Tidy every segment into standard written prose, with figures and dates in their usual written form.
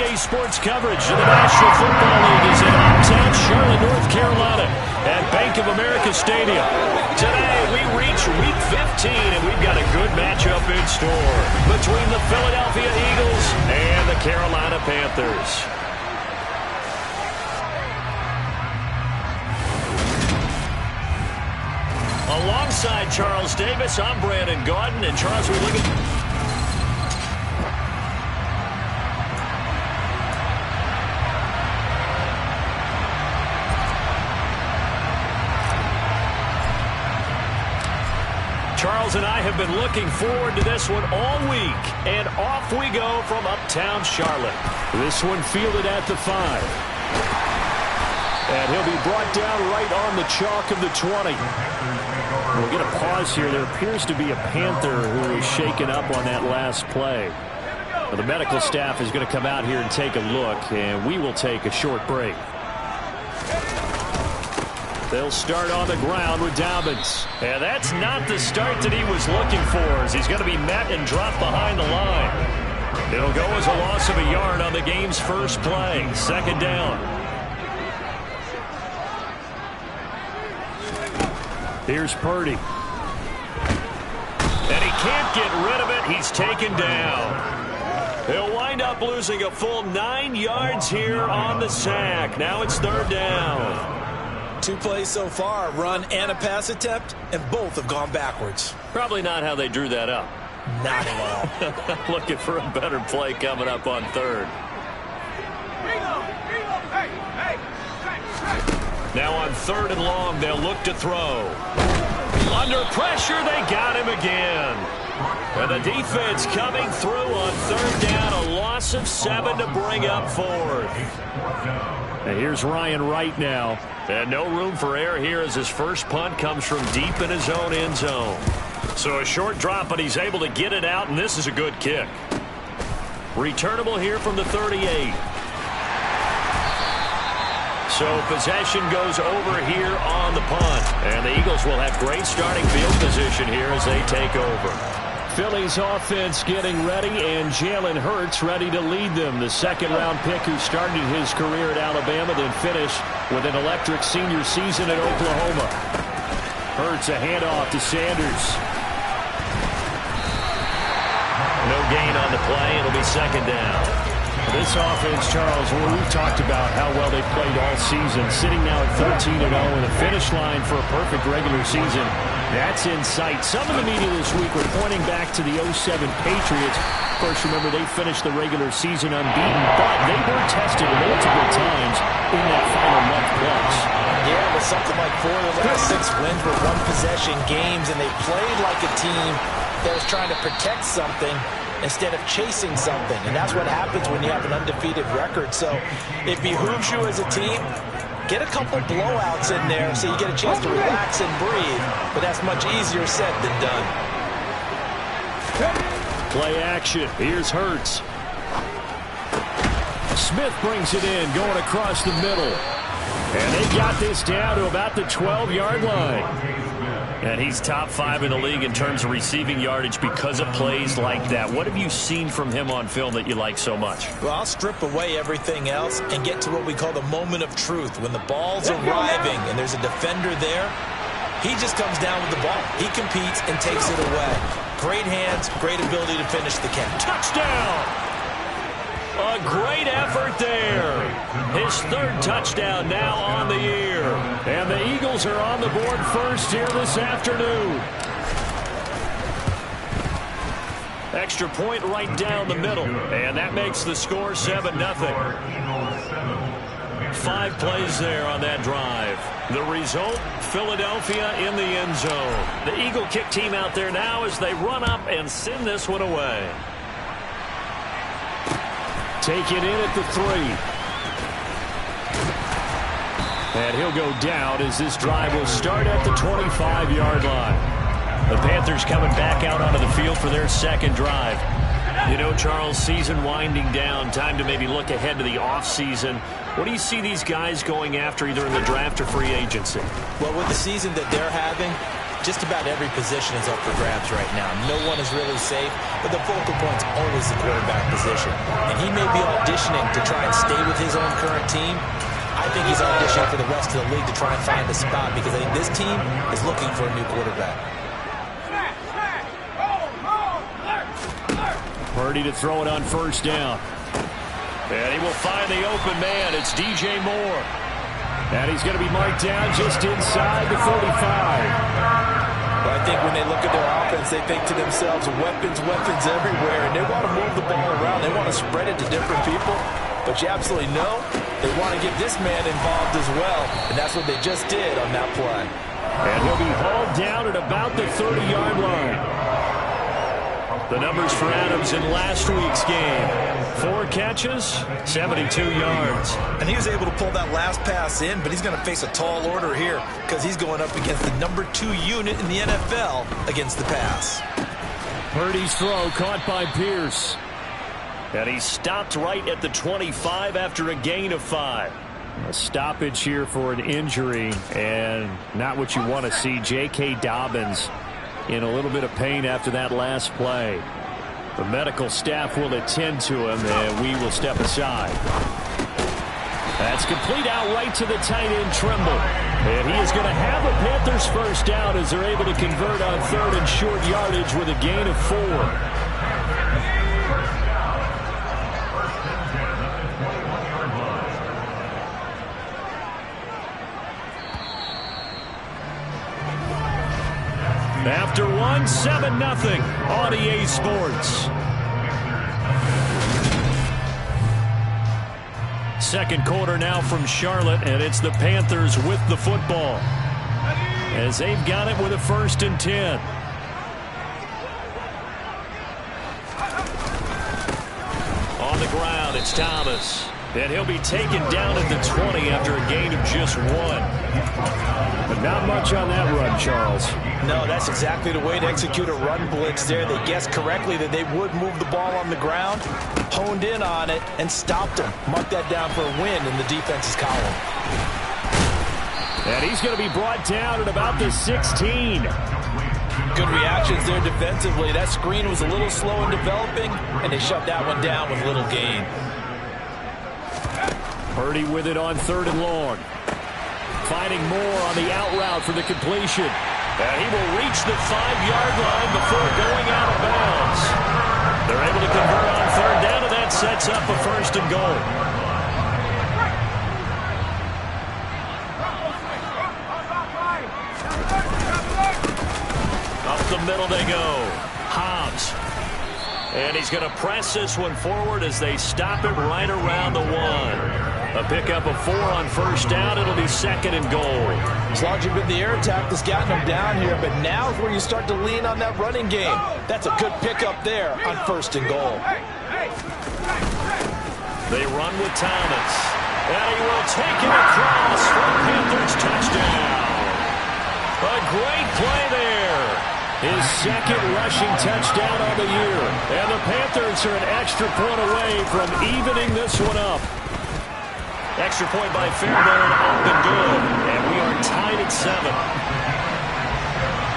NBA sports coverage of the National Football League is in uptown Charlotte, North Carolina at Bank of America Stadium. Today we reach Week 15, and we've got a good matchup in store between the Philadelphia Eagles and the Carolina Panthers. Alongside Charles Davis, I'm Brandon Gaudin, and Charles, we look at... Charles and I have been looking forward to this one all week, and off we go from uptown Charlotte. This one fielded at the 5. And he'll be brought down right on the chalk of the 20. We'll get a pause here. There appears to be a Panther who is shaken up on that last play. Well, the medical staff is going to come out here and take a look, and we will take a short break. They'll start on the ground with Dobbins. And that's not the start that he was looking for, as he's going to be met and dropped behind the line. It'll go as a loss of a yard on the game's first play. Second down. Here's Purdy. And he can't get rid of it. He's taken down. He'll wind up losing a full 9 yards here on the sack. Now it's third down. 2 plays so far, run and a pass attempt, and both have gone backwards. Probably not how they drew that up. Not at all. Looking for a better play coming up on third. Now on third and long, they'll look to throw. Under pressure, they got him again. And the defense coming through on third down, a loss of 7 to bring up fourth. And here's Ryan Wright now. And no room for error here as his first punt comes from deep in his own end zone. So a short drop, but he's able to get it out, and this is a good kick. Returnable here from the 38. So possession goes over here on the punt. And the Eagles will have great starting field position here as they take over. Philly's offense getting ready, and Jalen Hurts ready to lead them. The second-round pick who started his career at Alabama, then finished with an electric senior season at Oklahoma. Hurts a handoff to Sanders. No gain on the play. It'll be second down. This offense, Charles, we've talked about how well they played all season, sitting now at 13-0 in the finish line for a perfect regular season. That's in sight. Some of the media this week were pointing back to the 07 Patriots. Of course, remember, they finished the regular season unbeaten, but they were tested multiple times in that final month plus. Yeah, with something like 4 of the last 6 wins were one-possession games, and they played like a team that was trying to protect something instead of chasing something. And that's what happens when you have an undefeated record. So it behooves you as a team, get a couple blowouts in there so you get a chance to relax and breathe. But that's much easier said than done. Play action. Here's Hurts. Smith brings it in, going across the middle. And they got this down to about the 12-yard line. And he's top 5 in the league in terms of receiving yardage because of plays like that. What have you seen from him on film that you like so much? Well, I'll strip away everything else and get to what we call the moment of truth. When the ball's arriving and there's a defender there, he just comes down with the ball. He competes and takes it away. Great hands, great ability to finish the catch. Touchdown! A great effort there. His third touchdown now on the year. And the Eagles are on the board first here this afternoon. Extra point right down the middle. And that makes the score 7-0. 5 plays there on that drive. The result, Philadelphia in the end zone. The Eagle kick team out there now as they run up and send this one away. Take it in at the 3. And he'll go down as this drive will start at the 25-yard line. The Panthers coming back out onto the field for their second drive. You know, Charles, season winding down, time to maybe look ahead to the offseason. What do you see these guys going after either in the draft or free agency? Well, with the season that they're having, just about every position is up for grabs right now. No one is really safe, but the focal point's always the quarterback position. And he may be auditioning to try and stay with his own current team. I think he's auditioning for the rest of the league to try and find a spot because I think this team is looking for a new quarterback. Purdy to throw it on first down. And he will find the open man. It's DJ Moore. And he's going to be marked down just inside the 45. But I think when they look at their offense, they think to themselves, weapons everywhere. And they want to move the ball around. They want to spread it to different people. But you absolutely know they want to get this man involved as well. And that's what they just did on that play. And he'll be hauled down at about the 30-yard line. The numbers for Adams in last week's game. 4 catches, 72 yards. And he was able to pull that last pass in, but he's going to face a tall order here because he's going up against the number 2 unit in the NFL against the pass. Purdy's throw caught by Pierce. And he stopped right at the 25 after a gain of 5. A stoppage here for an injury, and not what you want to see. J.K. Dobbins in a little bit of pain after that last play. The medical staff will attend to him, and we will step aside. That's complete out right to the tight end, Trimble. And he is going to have a Panthers first down as they're able to convert on 3rd and short yardage with a gain of 4. After 1, 7-0 on EA Sports. Second quarter now from Charlotte, and it's the Panthers with the football as they've got it with a 1st and 10. On the ground, it's Thomas. And he'll be taken down at the 20 after a gain of just 1. But not much on that run, Charles. No, that's exactly the way to execute a run blitz there. They guessed correctly that they would move the ball on the ground, honed in on it, and stopped him. Marked that down for a win in the defense's column. And he's going to be brought down at about the 16. Good reactions there defensively. That screen was a little slow in developing, and they shut that one down with little gain. Purdy with it on 3rd and long. Finding Moore on the out route for the completion. And he will reach the 5-yard line before going out of bounds. They're able to convert on 3rd down, and that sets up a 1st and goal. Up the middle they go. Hobbs. And he's going to press this one forward as they stop it right around the 1. A pickup of 4 on 1st down. It'll be 2nd and goal. As long as you've been the air attack that's gotten them down here, but now is where you start to lean on that running game. That's a good pickup there on 1st and goal. They run with Thomas. And he will take it across for a Panthers touchdown. A great play there. His 2nd rushing touchdown of the year. And the Panthers are an extra point away from evening this one up. Extra point by Fairbairn, up and good. And we are tied at 7.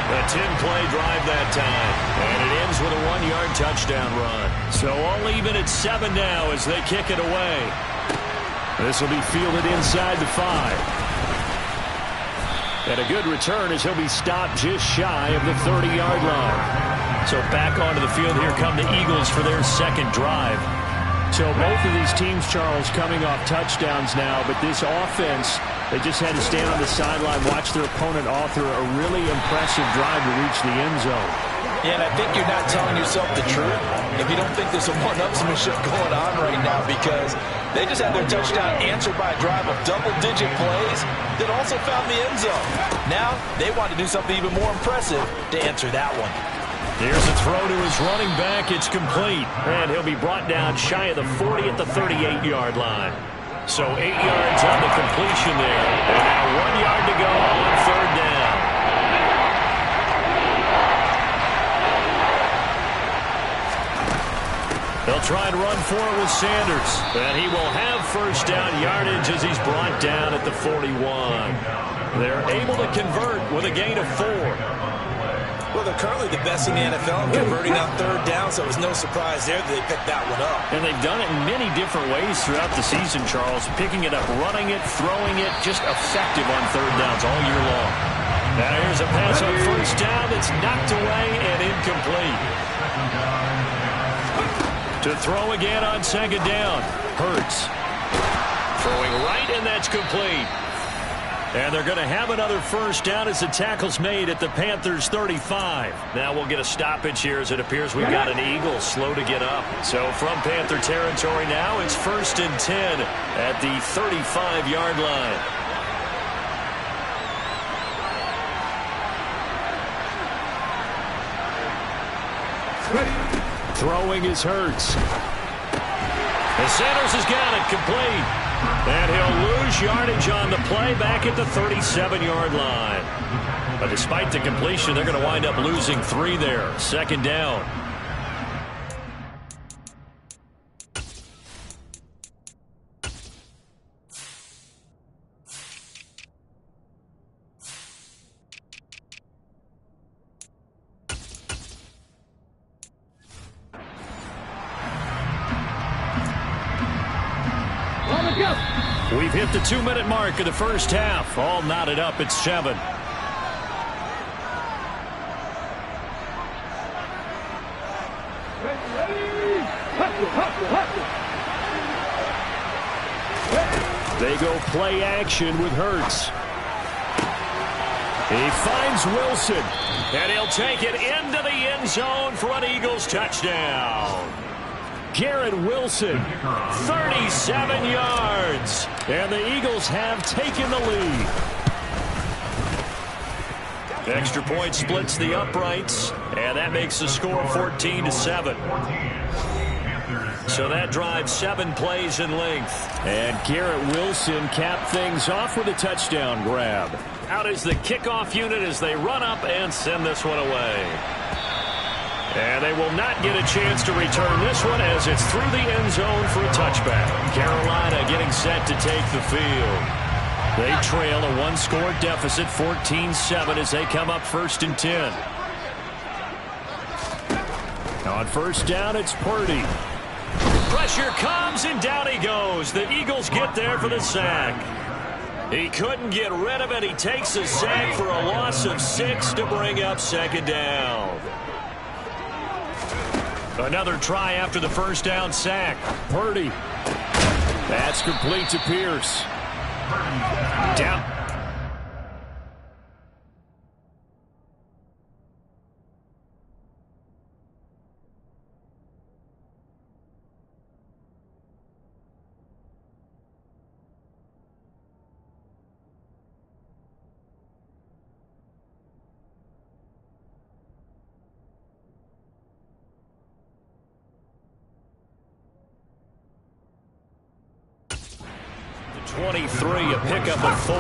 A 10-play drive that time. And it ends with a 1-yard touchdown run. So all even at 7 now as they kick it away. This will be fielded inside the 5. And a good return as he'll be stopped just shy of the 30-yard line. So back onto the field here come the Eagles for their 2nd drive. So both of these teams, Charles, coming off touchdowns now, but this offense, they just had to stand on the sideline, watch their opponent author a really impressive drive to reach the end zone. Yeah, and I think you're not telling yourself the truth if you don't think there's some one-upsmanship going on right now, because they just had their touchdown answered by a drive of double-digit plays that also found the end zone. Now they want to do something even more impressive to answer that one. Here's a throw to his running back. It's complete. And he'll be brought down shy of the 40 at the 38-yard line. So 8 yards on the completion there. And now 1 yard to go on 3rd down. They'll try and run for it with Sanders. And he will have 1st down yardage as he's brought down at the 41. They're able to convert with a gain of 4. Well, they're currently the best in the NFL in converting on third down, so it was no surprise there that they picked that one up. And they've done it in many different ways throughout the season, Charles. Picking it up, running it, throwing it, just effective on third downs all year long. Now here's a pass on first down that's knocked away and incomplete. To throw again on second down. Hurts. Throwing right, and that's complete. And they're going to have another first down as the tackle's made at the Panthers' 35. Now we'll get a stoppage here as it appears we've got an Eagle slow to get up. So from Panther territory now, it's 1st and 10 at the 35-yard line. Throwing is Hurts. And Sanders has got it complete. And he'll lose yardage on the play back at the 37-yard line. But despite the completion, they're going to wind up losing 3 there. 2nd down. We've hit the 2-minute mark of the first half. All knotted up at 7. They go play action with Hurts. He finds Wilson. And he'll take it into the end zone for an Eagles touchdown. Garrett Wilson, 37 yards. And the Eagles have taken the lead. Extra point splits the uprights, and that makes the score 14-7. So that drives 7 plays in length. And Garrett Wilson capped things off with a touchdown grab. Out is the kickoff unit as they run up and send this one away. And they will not get a chance to return this one as it's through the end zone for a touchback. Carolina getting set to take the field. They trail a 1-score deficit, 14-7, as they come up 1st and 10. On first down, it's Purdy. Pressure comes, and down he goes. The Eagles get there for the sack. He couldn't get rid of it. He takes a sack for a loss of 6 to bring up 2nd down. Another try after the first down sack. Purdy. That's complete to Pierce. Down. The 23, a pickup of 4.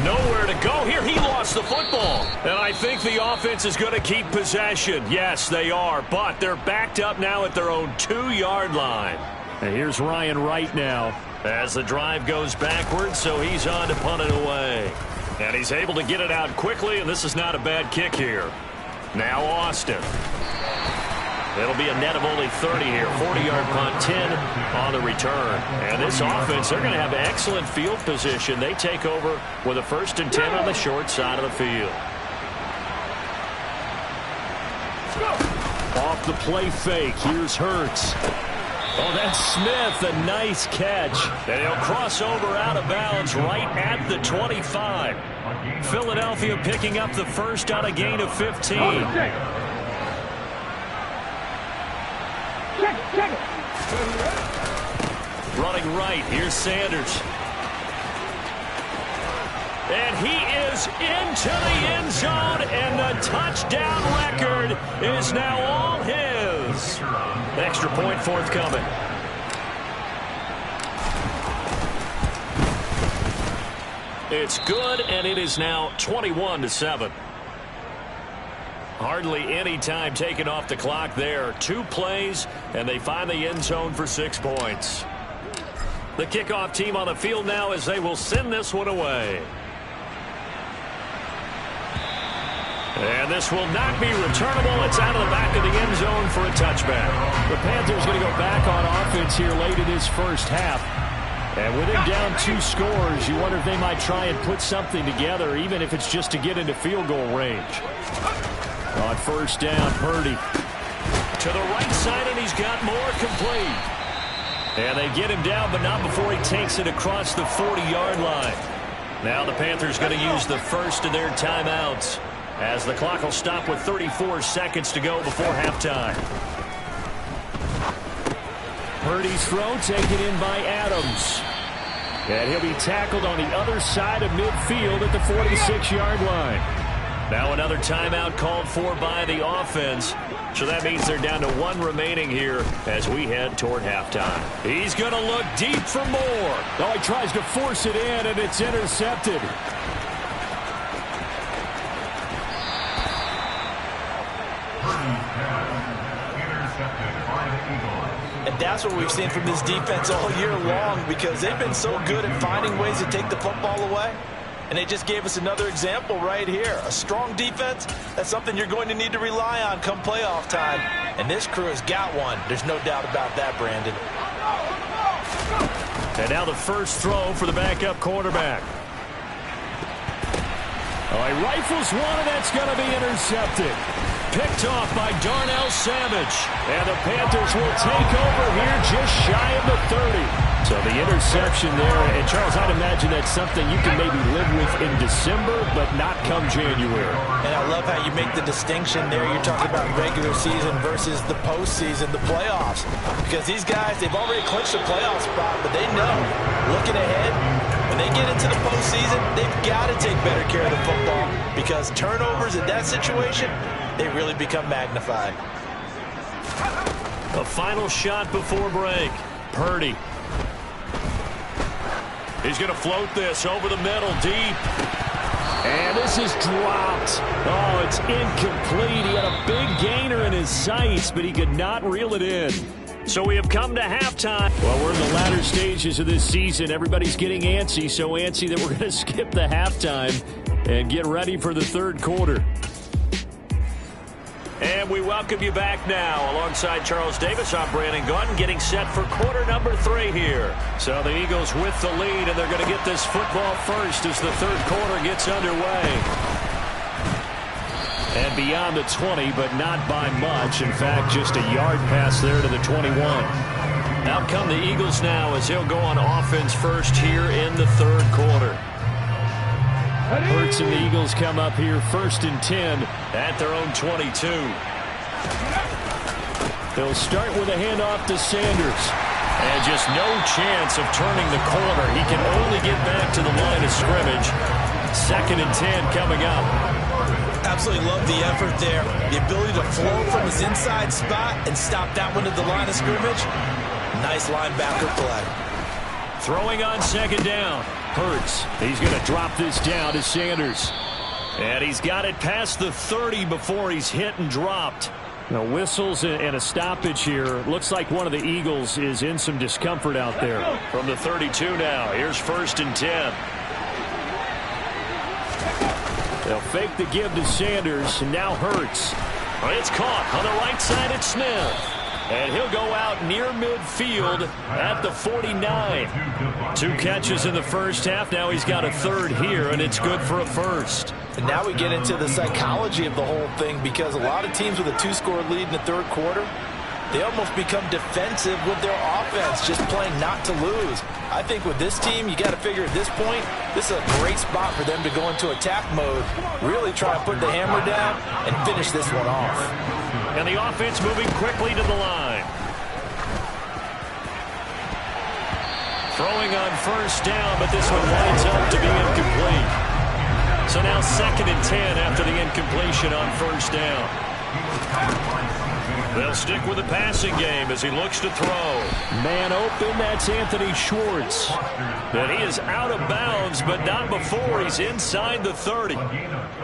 Nowhere to go here. He lost the football. And I think the offense is going to keep possession. Yes, they are. But they're backed up now at their own 2-yard line. And here's Ryan Wright now as the drive goes backwards, so he's on to punt it away. And he's able to get it out quickly, and this is not a bad kick here. Now Austin. It'll be a net of only 30 here. 40-yard punt, 10 on the return. And this offense, they're going to have excellent field position. They take over with a 1st and 10 on the short side of the field. Off the play fake, here's Hurts. Oh, that's Smith, a nice catch. And he'll cross over out of bounds right at the 25. Philadelphia picking up the first on a gain of 15. Running right, here's Sanders. And he is into the end zone, and the touchdown record is now all his. Extra point forthcoming. It's good, and it is now 21-7. Hardly any time taken off the clock there. 2 plays, and they find the end zone for 6 points. The kickoff team on the field now as they will send this one away. And this will not be returnable. It's out of the back of the end zone for a touchback. The Panthers going to go back on offense here late in this first half. And with him down 2 scores, you wonder if they might try and put something together, even if it's just to get into field goal range. On first down, Purdy. To the right side, and he's got more complete. And they get him down, but not before he takes it across the 40-yard line. Now the Panthers going to use the first of their timeouts, as the clock will stop with 34 seconds to go before halftime. Purdy's throw taken in by Adams. And he'll be tackled on the other side of midfield at the 46-yard line. Now another timeout called for by the offense. So that means they're down to 1 remaining here as we head toward halftime. He's going to look deep for more. Oh, he tries to force it in, and it's intercepted. And that's what we've seen from this defense all year long, because they've been so good at finding ways to take the football away. And they just gave us another example right here. A strong defense, that's something you're going to need to rely on come playoff time. And this crew has got one. There's no doubt about that, Brandon. And now the first throw for the backup quarterback. Oh, he rifles one, and that's going to be intercepted. Picked off by Darnell Savage. And the Panthers will take over here just shy of the 30. So the interception there, and Charles, I'd imagine that's something you can maybe live with in December, but not come January. And I love how you make the distinction there. You're talking about regular season versus the postseason, the playoffs. Because these guys, they've already clinched a playoff spot, but they know, looking ahead, when they get into the postseason, they've got to take better care of the football, because turnovers in that situation, they really become magnified. A final shot before break. Purdy. He's going to float this over the middle, deep. And this is dropped. Oh, it's incomplete. He had a big gainer in his sights, but he could not reel it in. So we have come to halftime. Well, we're in the latter stages of this season. Everybody's getting antsy, so antsy that we're going to skip the halftime and get ready for the third quarter. And we welcome you back now. Alongside Charles Davis, I'm Brandon Gaudin, getting set for quarter number 3 here. So the Eagles with the lead, and they're going to get this football first as the third quarter gets underway. And beyond the 20, but not by much. In fact, just a yard pass there to the 21. Out come the Eagles now as he'll go on offense first here in the third quarter. Hurts and the Eagles come up here 1st and 10 at their own 22. They'll start with a handoff to Sanders. And just no chance of turning the corner. He can only get back to the line of scrimmage. 2nd and 10 coming up. Absolutely love the effort there. The ability to flow from his inside spot and stop that one at the line of scrimmage. Nice linebacker play. Throwing on 2nd down. Hurts. He's going to drop this down to Sanders. And he's got it past the 30 before he's hit and dropped. Now whistles and a stoppage here. Looks like one of the Eagles is in some discomfort out there. From the 32 now. Here's 1st and 10. They'll fake the give to Sanders, and now Hurts. It's caught on the right side at Smith. And he'll go out near midfield at the 49. 2 catches in the first half. Now he's got a 3rd here, and it's good for a 1st. And now we get into the psychology of the whole thing, because a lot of teams with a 2-score lead in the third quarter, they almost become defensive with their offense, just playing not to lose. I think with this team, you got to figure at this point, this is a great spot for them to go into attack mode, really try to put the hammer down and finish this one off. And the offense moving quickly to the line. Throwing on 1st down, but this one winds up to be incomplete. So now 2nd and 10 after the incompletion on 1st down. They'll stick with the passing game as he looks to throw. Man open, that's Anthony Schwartz. And he is out of bounds, but not before he's inside the 30.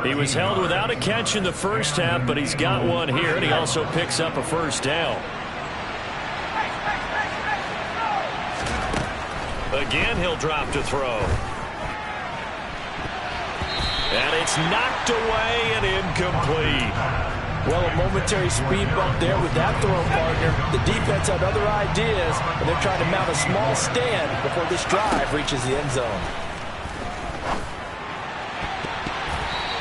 He was held without a catch in the first half, but he's got one here, and he also picks up a 1st down. Again, he'll drop to throw. And it's knocked away and incomplete. Well, a momentary speed bump there with that throw, partner. The defense had other ideas, and they're trying to mount a small stand before this drive reaches the end zone.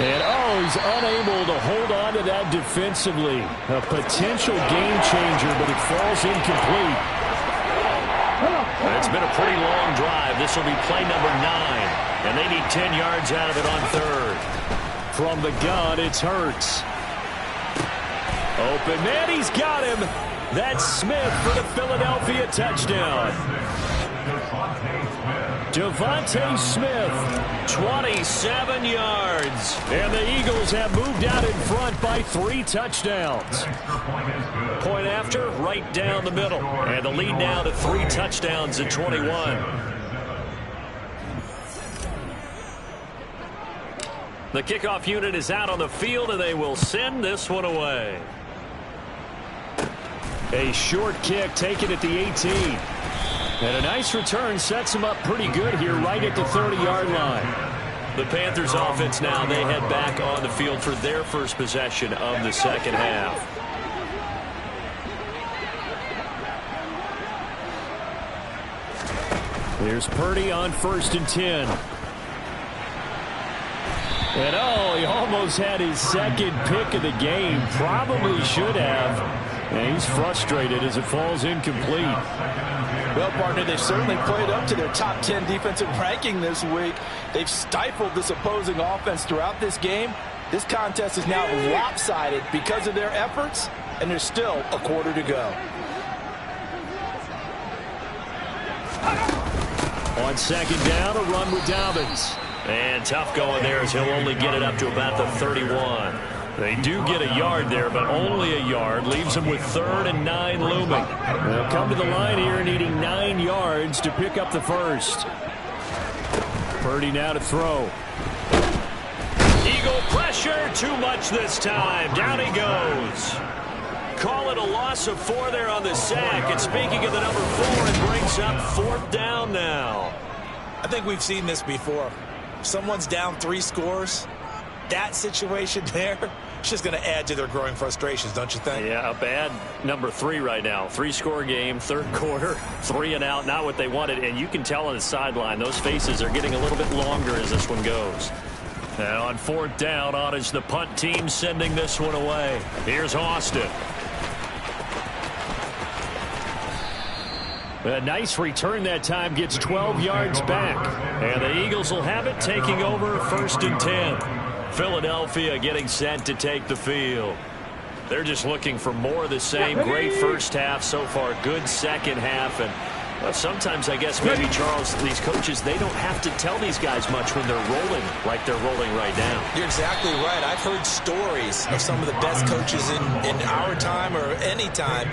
And, he's unable to hold on to that defensively. A potential game changer, but it falls incomplete. It's been a pretty long drive. This will be play number 9, and they need 10 yards out of it on third. From the gun, it's Hurts. Open man, he's got him. That's Smith for the Philadelphia touchdown. Devontae Smith, 27 yards. And the Eagles have moved out in front by 3 touchdowns. Point after, right down the middle. And the lead now to 3 touchdowns at 21. The kickoff unit is out on the field, and they will send this one away. A short kick taken at the 18. And a nice return sets them up pretty good here right at the 30-yard line. The Panthers offense now, they head back on the field for their first possession of the second half. Here's Purdy on 1st and 10. And he almost had his second pick of the game. Probably should have. And he's frustrated as it falls incomplete. Well, partner, they've certainly played up to their top 10 defensive ranking this week. They've stifled this opposing offense throughout this game. This contest is now lopsided because of their efforts, and there's still a quarter to go. On 2nd down, a run with Dobbins. And tough going there as he'll only get it up to about the 31. They do get a yard there, but only a yard. Leaves them with 3rd and 9 looming. They'll come to the line here needing 9 yards to pick up the first. Purdy now to throw. Eagle pressure, too much this time. Down he goes. Call it a loss of 4 there on the sack. And speaking of the number 4, it brings up 4th down now. I think we've seen this before. Someone's down 3 scores. That situation there, it's just going to add to their growing frustrations, don't you think? Yeah, a bad number 3 right now. 3-score game, 3rd quarter, 3 and out, not what they wanted. And you can tell on the sideline, those faces are getting a little bit longer as this one goes. And on 4th down, on is the punt team sending this one away. Here's Austin. A nice return that time, gets 12 yards back. And the Eagles will have it, taking over 1st and 10. Philadelphia getting set to take the field. They're just looking for more of the same. Great first half so far. Good second half. And sometimes, I guess, maybe, Charles, these coaches, they don't have to tell these guys much when they're rolling like they're rolling right now. You're exactly right. I've heard stories of some of the best coaches in our time or any time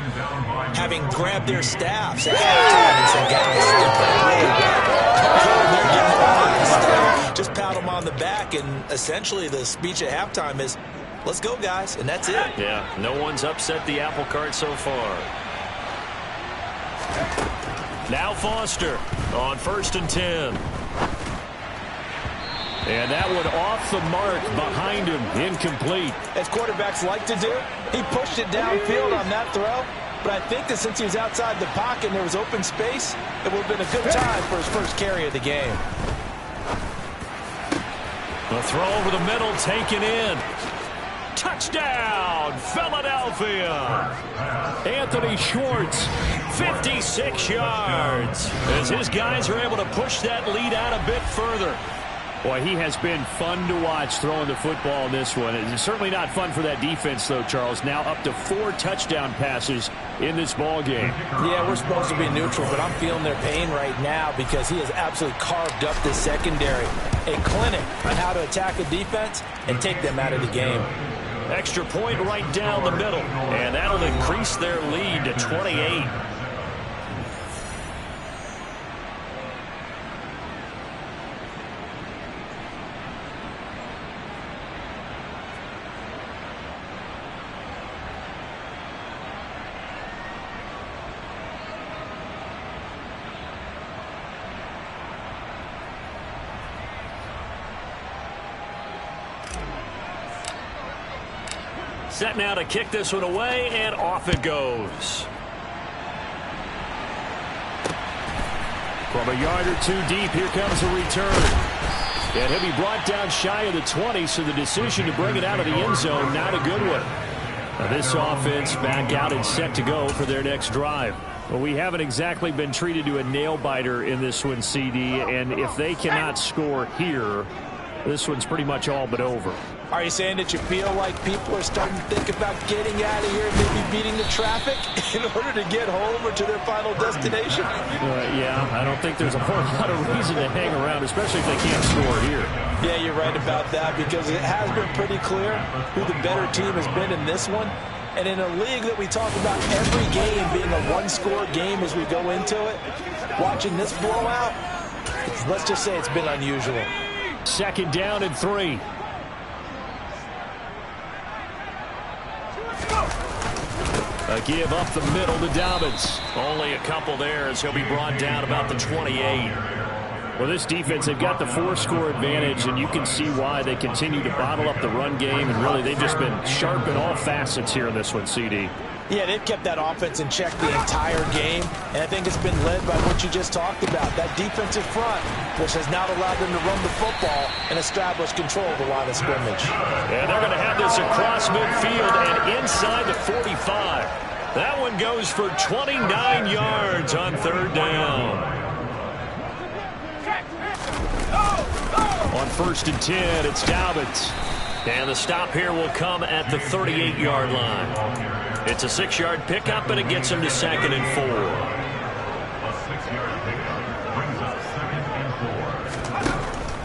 having grabbed their staffs at halftime and said, guys, they're playing really well. They're getting behind. Just pat them on the back, and essentially the speech at halftime is, let's go, guys, and that's it. Yeah, no one's upset the apple cart so far. Now Foster on 1st and 10. And that one off the mark behind him, incomplete. As quarterbacks like to do, he pushed it downfield on that throw. But I think that since he was outside the pocket and there was open space, it would have been a good time for his first carry of the game. The throw over the middle taken in. Touchdown, Philadelphia. Anthony Schwartz, 56 yards. As his guys are able to push that lead out a bit further. Boy, he has been fun to watch throwing the football in this one. It's certainly not fun for that defense, though, Charles. Now up to 4 touchdown passes in this ball game. Yeah, we're supposed to be neutral, but I'm feeling their pain right now because he has absolutely carved up this secondary. A clinic on how to attack a defense and take them out of the game. Extra point right down the middle, and that'll increase their lead to 28. Set now to kick this one away, and off it goes. From a yard or two deep, here comes a return. And he'll be brought down shy of the 20, so the decision to bring it out of the end zone, not a good one. Now this offense back out and set to go for their next drive. Well, we haven't exactly been treated to a nail-biter in this one, CD, and if they cannot score here, this one's pretty much all but over. Are you saying that you feel like people are starting to think about getting out of here and maybe beating the traffic in order to get home or to their final destination? Yeah, I don't think there's a whole lot of reason to hang around, especially if they can't score here. Yeah, you're right about that, because it has been pretty clear who the better team has been in this one. And in a league that we talk about every game being a one-score game as we go into it, watching this blowout, let's just say it's been unusual. 2nd down and 3. A give up the middle to Dobbins. Only a couple there as he'll be brought down about the 28. Well, this defense, they've got the 4-score advantage, and you can see why they continue to bottle up the run game, and really they've just been sharp in all facets here in this one, CD. Yeah, they've kept that offense in check the entire game, and I think it's been led by what you just talked about, that defensive front, which has now allowed them to run the football and establish control of the line of scrimmage. And they're going to have this across midfield and inside the 45. That one goes for 29 yards on 3rd down. On 1st and 10, it's Dobbins. And the stop here will come at the 38-yard line. It's a 6-yard pickup, and it gets him to 2nd and 4.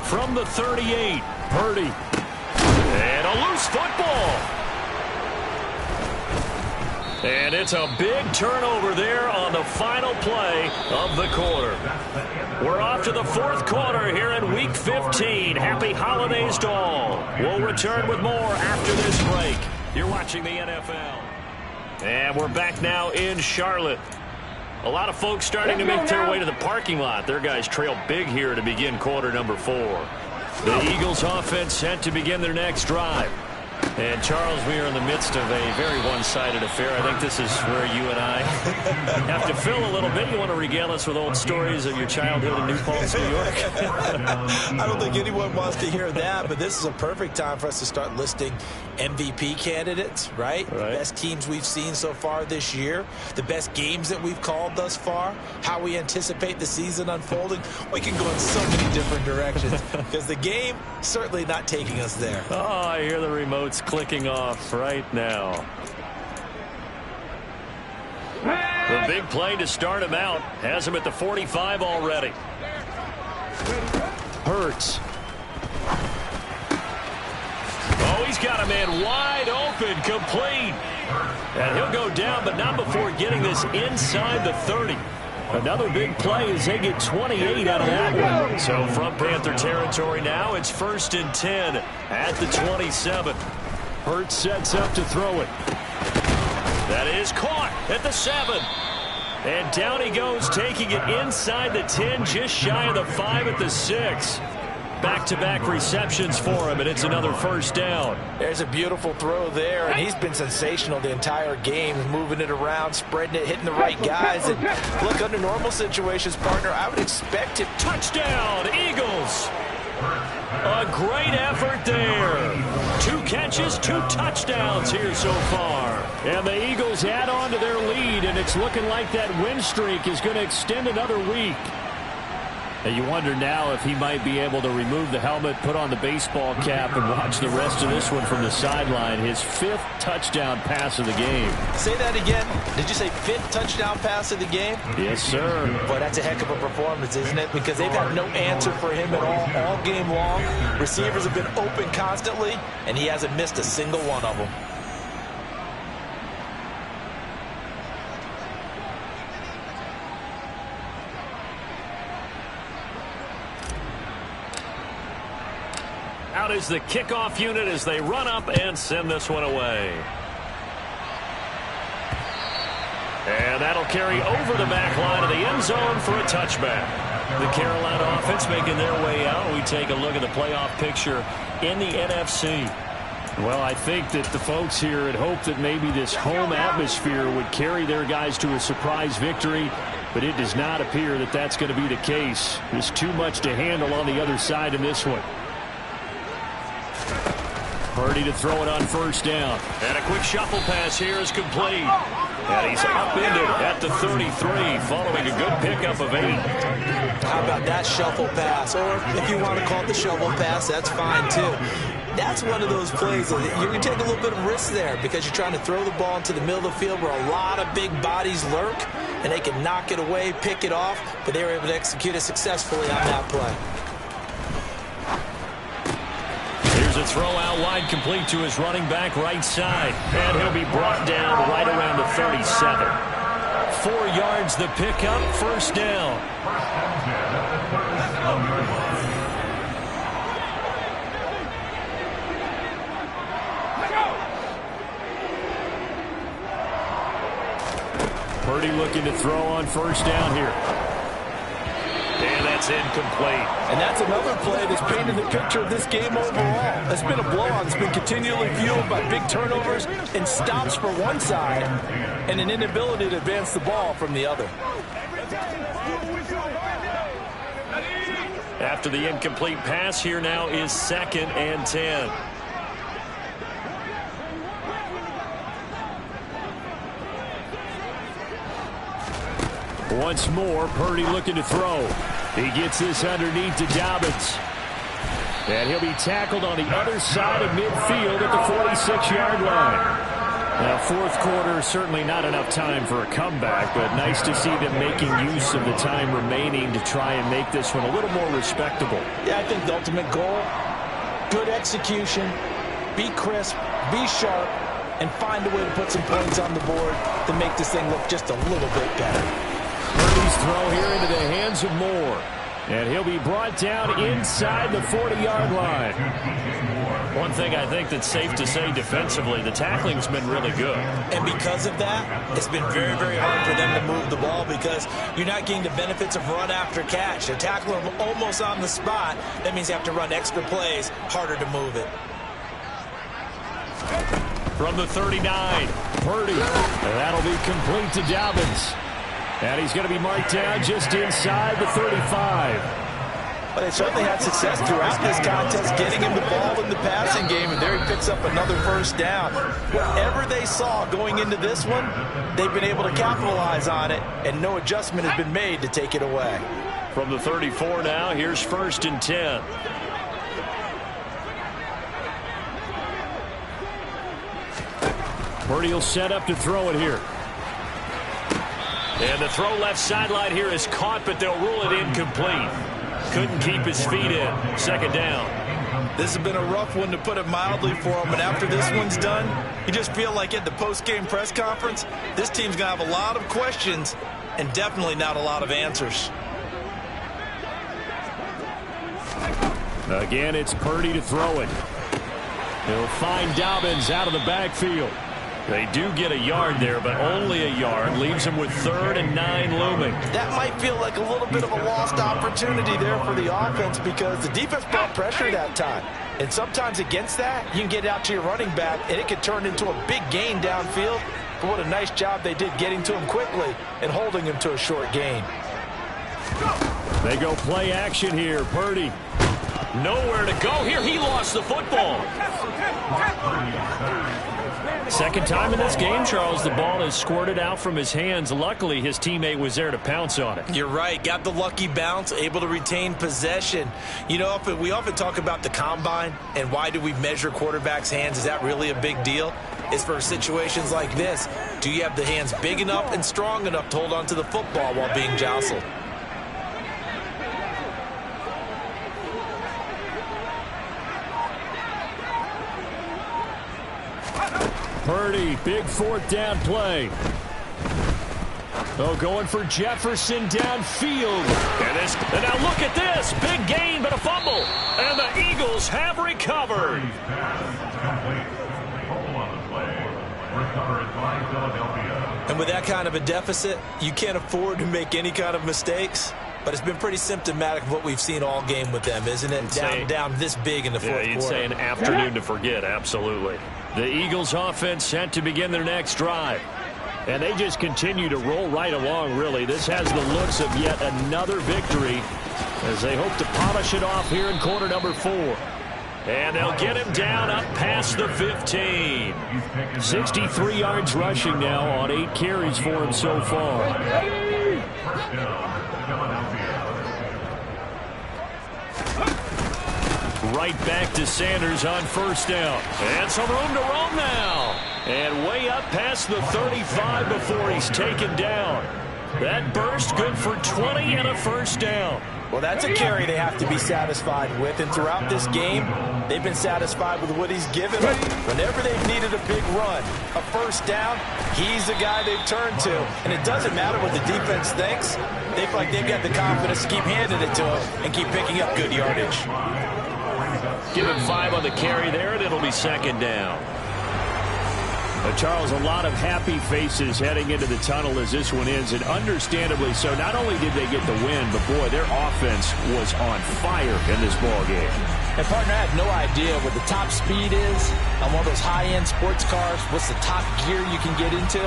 From the 38, Purdy. And a loose football. And it's a big turnover there on the final play of the quarter. We're off to the 4th quarter here in Week 15. Happy holidays to all. We'll return with more after this break. You're watching the NFL. And we're back now in Charlotte. A lot of folks starting to make their way to the parking lot. Their guys trail big here to begin quarter number 4. The Eagles offense set to begin their next drive. And, Charles, we are in the midst of a very one-sided affair. I think this is where you and I have to fill a little bit. You want to regale us with old stories of your childhood in New Paltz, New York? I don't think anyone wants to hear that, but this is a perfect time for us to start listing MVP candidates, right? The best teams we've seen so far this year, the best games that we've called thus far, how we anticipate the season unfolding. We can go in so many different directions because the game certainly not taking us there. Oh, I hear the remotes clicking off right now. The big play to start him out has him at the 45 already. Hurts. Oh, he's got a man wide open, complete. And he'll go down, but not before getting this inside the 30. Another big play as they get 28 out of that one. So from Panther territory now, it's 1st and 10 at the 27. Hurts sets up to throw it. That is caught at the 7. And down he goes, taking it inside the 10, just shy of the 5 at the 6. Back-to-back receptions for him, and it's another 1st down. There's a beautiful throw there, and he's been sensational the entire game, moving it around, spreading it, hitting the right guys. And look, under normal situations, partner, I would expect it. Touchdown, Eagles! A great effort there. 2 catches, 2 touchdowns here so far. And the Eagles add on to their lead, and it's looking like that win streak is going to extend another week. And you wonder now if he might be able to remove the helmet, put on the baseball cap, and watch the rest of this one from the sideline. His 5th touchdown pass of the game. Say that again. Did you say 5th touchdown pass of the game? Yes, sir. Boy, that's a heck of a performance, isn't it? Because they've had no answer for him at all game long. Receivers have been open constantly, and he hasn't missed a single one of them. Out is the kickoff unit as they run up and send this one away. And that'll carry over the back line of the end zone for a touchback. The Carolina offense making their way out. We take a look at the playoff picture in the NFC. Well, I think that the folks here had hoped that maybe this home atmosphere would carry their guys to a surprise victory, but it does not appear that that's going to be the case. There's too much to handle on the other side in this one. Purdy to throw it on first down. And a quick shuffle pass here is complete. And he's upended at the 33 following a good pickup of 8. How about that shuffle pass? Or if you want to call it the shovel pass, that's fine too. That's one of those plays that you can take a little bit of risk there because you're trying to throw the ball into the middle of the field where a lot of big bodies lurk, and they can knock it away, pick it off, but they were able to execute it successfully on that play. Here's a throw out wide, complete to his running back right side. And he'll be brought down right around the 37. 4 yards the pickup, first down. Purdy looking to throw on first down here. And that's incomplete. And that's another play that's painted the picture of this game overall. It's been a blowout. It's been continually fueled by big turnovers and stops for one side and an inability to advance the ball from the other. After the incomplete pass, here now is 2nd and 10. Once more, Purdy looking to throw. He gets this underneath to Dobbins. And he'll be tackled on the other side of midfield at the 46-yard line. Now, fourth quarter, certainly not enough time for a comeback, but nice to see them making use of the time remaining to try and make this one a little more respectable. Yeah, I think the ultimate goal, good execution, be crisp, be sharp, and find a way to put some points on the board to make this thing look just a little bit better. Purdy's throw here into the hands of Moore. And he'll be brought down inside the 40-yard line. One thing I think that's safe to say defensively, the tackling's been really good. And because of that, it's been very, very hard for them to move the ball because you're not getting the benefits of run after catch. They're tackling them almost on the spot. That means you have to run extra plays, harder to move it. From the 39, Purdy. And that'll be complete to Dobbins. And he's going to be marked down just inside the 35. But they certainly had success throughout this contest, getting him the ball in the passing game, and there he picks up another first down. Whatever they saw going into this one, they've been able to capitalize on it, and no adjustment has been made to take it away. From the 34 now, here's 1st and 10. Purdy will set up to throw it here. And the throw left sideline here is caught, but they'll rule it incomplete. Couldn't keep his feet in. 2nd down. This has been a rough one, to put it mildly, for him. And after this one's done, you just feel like at the post-game press conference, this team's going to have a lot of questions and definitely not a lot of answers. Again, it's Purdy to throw it. He'll find Dobbins out of the backfield. They do get a yard there, but only a yard. Leaves them with 3rd and 9 looming. That might feel like a little bit of a lost opportunity there for the offense because the defense brought pressure that time. And sometimes against that, you can get out to your running back, and it can turn into a big gain downfield. But what a nice job they did getting to him quickly and holding him to a short gain. They go play action here. Purdy. Nowhere to go here. He lost the football. Second time in this game, Charles, the ball is squirted out from his hands. Luckily, his teammate was there to pounce on it. You're right. Got the lucky bounce, able to retain possession. You know, we often talk about the combine and why do we measure quarterbacks' hands. Is that really a big deal? It's for situations like this. Do you have the hands big enough and strong enough to hold on to the football while being jostled? Purdy, big 4th down play. Oh, going for Jefferson downfield. And now look at this. Big gain, but a fumble. And the Eagles have recovered. And with that kind of a deficit, you can't afford to make any kind of mistakes. but it's been pretty symptomatic of what we've seen all game with them, isn't it? Down this big in the fourth quarter. You'd say an afternoon to forget, absolutely. The Eagles offense set to begin their next drive. And they just continue to roll right along, really. This has the looks of yet another victory as they hope to polish it off here in quarter number 4. And they'll get him down up past the 15. 63 yards rushing now on 8 carries for him so far. Right back to Sanders on first down. And some room to roam now. And way up past the 35 before he's taken down. That burst good for 20 and a first down. Well, that's a carry they have to be satisfied with. And throughout this game, they've been satisfied with what he's given them. Whenever they've needed a big run, a first down, he's the guy they've turned to. And it doesn't matter what the defense thinks. They feel like they've got the confidence to keep handing it to him and keep picking up good yardage. Give him 5 on the carry there, and it'll be second down. Charles, a lot of happy faces heading into the tunnel as this one ends, and understandably so. Not only did they get the win, but, boy, their offense was on fire in this ball game. And, partner, I have no idea what the top speed is on one of those high-end sports cars. What's the top gear you can get into?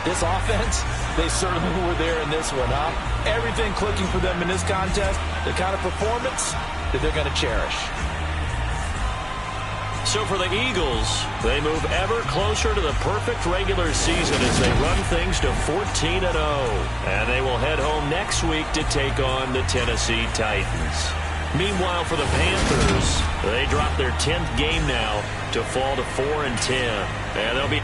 This offense, they certainly were there in this one, huh? Everything clicking for them in this contest, the kind of performance that they're going to cherish. So for the Eagles, they move ever closer to the perfect regular season as they run things to 14-0. And they will head home next week to take on the Tennessee Titans. Meanwhile, for the Panthers, they drop their 10th game now to fall to 4-10. And they'll be